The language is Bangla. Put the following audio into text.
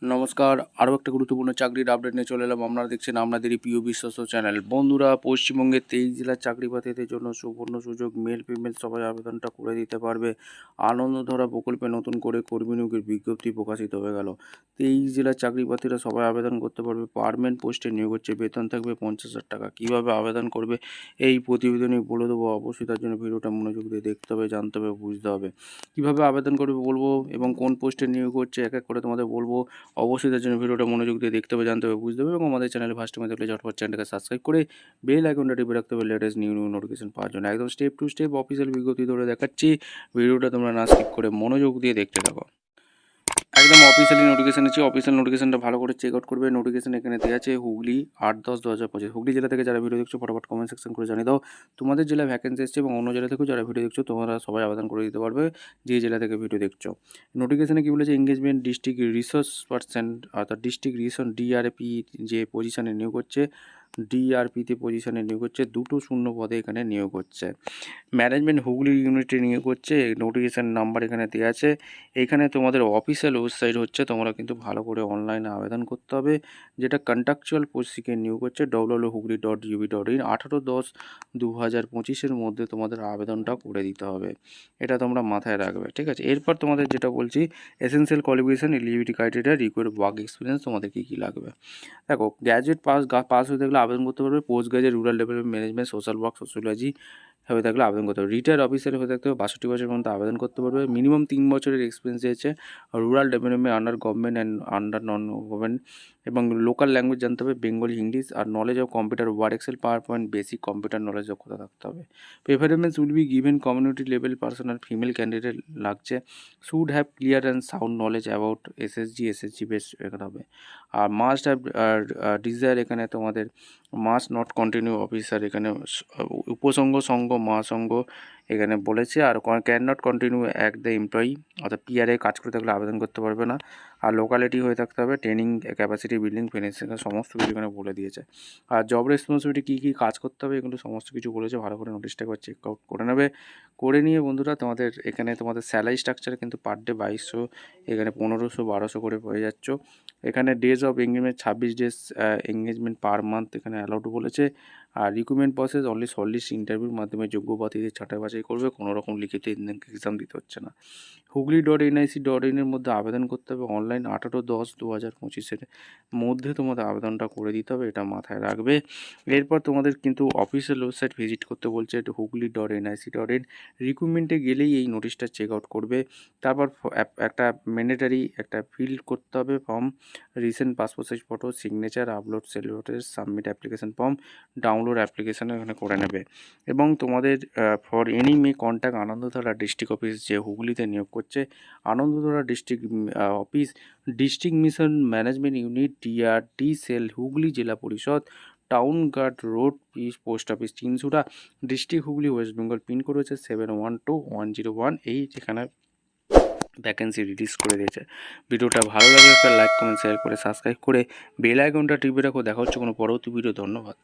নমস্কার, আরও একটা গুরুত্বপূর্ণ চাকরির আপডেট নিয়ে চলে এলাম। আপনারা দেখছেন আপনাদেরই প্রিয় বিশ্বস্ত চ্যানেল। বন্ধুরা, পশ্চিমবঙ্গের 23 জেলার চাকরি প্রার্থীদের জন্য সুবর্ণ সুযোগ। মেল ফিমেল সবাই আবেদনটা করে দিতে পারবে। আনন্দধারা প্রকল্পে নতুন করে কর্মী নিয়োগের বিজ্ঞপ্তি প্রকাশিত হয়ে গেল। 23 জেলার চাকরি প্রার্থীরা সবাই আবেদন করতে পারবে। পার্মানেন্ট পোস্টে নিয়োগ হচ্ছে, বেতন থাকবে 50,000 টাকা। কীভাবে আবেদন করবে এই প্রতিবেদনে বলে দেবো। অবশ্যই তার জন্য ভিডিওটা মনোযোগ দিয়ে দেখতে হবে, জানতে হবে, বুঝতে হবে। কীভাবে আবেদন করবে বলবো এবং কোন পোস্টে নিয়োগ হচ্ছে এক এক করে তোমাদের বলবো। অবশ্যই তার জন্য ভিডিওটা মনোযোগ দিয়ে দেখতে হবে, জানতে হবে, বুঝতে হবে এবং আমাদের চ্যানেলে ফার্স্ট টাইমে দেখলে ঝটপট চ্যানেলটাকে সাবস্ক্রাইব করে বেল আইকনটা টিপে রাখতে হবে লেটেস্ট নিউ নোটিফিকেশন পাওয়ার জন্য। একদম স্টেপ টু স্টেপ অফিসিয়াল বিজ্ঞপ্তি ধরে দেখাচ্ছি। ভিডিওটা তোমরা না স্কিপ করে মনোযোগ দিয়ে দেখতে থাকো। একদম অফিসিয়ালি নোটিফিকেশন আছে। অফিসিয়াল নোটিফিকেশনটা ভালো করে চেক আউট করবে। নোটিফিকেশন এখানে দেওয়া আছে হুগলি 8/10/2025। হুগলি জেলা থেকে যারা ভিডিও দেখছো ফটাফট কমেন্ট সেকশন করে জানিয়ে দাও তোমাদের জেলায় ভ্যাকেন্সি এসছে এবং অন্য জেলা থেকেও যারা ভিডিও দেখছো তোমরা সবাই আবেদন করে দিতে পারবে যে জেলা থেকে ভিডিও দেখছো। নোটিফিকেশনে কী বলেছে, এঙ্গেজমেন্ট ডিস্ট্রিক্ট রিসোর্স পার্সন অর্থাৎ ডিস্ট্রিক্ট রিসোর্স ডিআরপি যে পজিশনে নিয়োগ হচ্ছে, ডিআরপিতে পজিশনে নিয়োগ হচ্ছে, 2টো শূন্য পদে এখানে নিয়োগ হচ্ছে। ম্যানেজমেন্ট হুগলি ইউনিটে নিয়োগ হচ্ছে। নোটিফিকেশান নাম্বার এখানে দেওয়া আছে। এখানে তোমাদের অফিসিয়াল ওয়েবসাইট হচ্ছে, তোমরা কিন্তু ভালো করে অনলাইনে আবেদন করতে হবে। যেটা কন্ট্রাকচুয়াল পোস্টে নিয়োগ হচ্ছে www.hugli.gov.in 18/10/2025 মধ্যে তোমাদের আবেদনটা করে দিতে হবে। এটা তোমরা মাথায় রাখবে, ঠিক আছে। এরপর তোমাদের যেটা বলছি, essential qualification, eligibility criteria, required work experience তোমাদের কী লাগবে। দেখো, গ্র্যাজুয়েট পাস হয়ে থাকলে আবেদন করতে পারবে। Post graduate rural development management social work sociology হয়ে থাকলে আবেদন করতে হবে। রিটায়ার্ড অফিসার হয়ে থাকতে হবে, 62 বছর পর্যন্ত আবেদন করতে পারবে। মিনিমাম 3 বছরের এক্সপিরিয়েন্স দিয়েছে rural development under government and under non government, এবং লোকাল ল্যাঙ্গুয়েজ জানতে হবে বেঙ্গলি, ইংলিশ, আর knowledge of computer, Word, Excel, PowerPoint, basic computer knowledge দক্ষতা থাকতে হবে। Preference will be given community level person আর ফিমেল ক্যান্ডিডেট লাগছে। Should have clear and sound knowledge about SSG base এখানে হবে। আর মাস্ট হ্যাভ ডিজায়ার, এখানে তোমাদের মাস্ট নট কন্টিনিউ অফিসার, এখানে উপসংঘ সংঘ মহাসংঘ এখানে বলেছে। আর can not continue at the employee, অর্থাৎ পিআরএ কাজ করে থাকলে আবেদন করতে পারবে না। আর লোকালিটি হয়ে থাকতে হবে, ট্রেনিং ক্যাপাসিটি বিল্ডিং ফিনান্সিং সমস্ত কিছু এখানে বলে দিয়েছে। আর জব রেসপন্সিবিলিটি কী কী কাজ করতে হবে এগুলো সমস্ত কিছু বলেছে। ভালো করে নোটিশটা একবার চেক আউট করে নেবে। করে নিয়ে বন্ধুরা তোমাদের এখানে তোমাদের স্যালারি স্ট্রাকচার কিন্তু পার ডে 2200, এখানে 1500 1200 করে পেয়ে যাচ্ছ। এখানে days of engagement 26 days engagement per month এখানে অ্যালাউড বলেছে। আর রিক্রুটমেন্ট প্রসেস অনলি সলিড ইন্টারভিউর মাধ্যমে যোগ্য প্রার্থীদের ছাঁটাই বাছাই করবে, কোনো রকম লিখিত এক্সাম দিতে হচ্ছে না। হুগলি.nic.in এর মধ্যে আবেদন করতে হবে। অনলাইন 18/10/2025 মধ্যে তোমাদের আবেদনটা করে দিতে হবে, এটা মাথায় রাখবে। এরপর তোমাদের কিন্তু অফিসিয়াল ওয়েবসাইট ভিজিট করতে বলছে, হুগলি.nic.in। রিক্রুটমেন্টে গেলেই এই নোটিশটা চেক আউট করবে। তারপর একটা ম্যান্ডেটারি একটা ফিল করতে হবে form, recent passport size photo, signature, upload সেলিব্রেটের, submit application form, download application এখানে করে নেবে। এবং তোমাদের for any may contact Anandadhara district office যে হুগলিতে নিয়োগ করছে, Anandadhara district office, district mission management unit, DRD cell, Hooghly Zilla Parishad, town guard road, post office, Chinsurah, district Hooghly, West Bengal. Pin code হচ্ছে 712101। এই যেখানে ভ্যাকেন্সি রিলিজ করে দিয়েছে। ভিডিওটা ভালো লাগলে একটা লাইক কমেন্ট শেয়ার করে সাবস্ক্রাইব করে বেল আইকনটা টিপে রাখো। দেখা হচ্ছে কোনো পরবর্তী ভিডিও। ধন্যবাদ।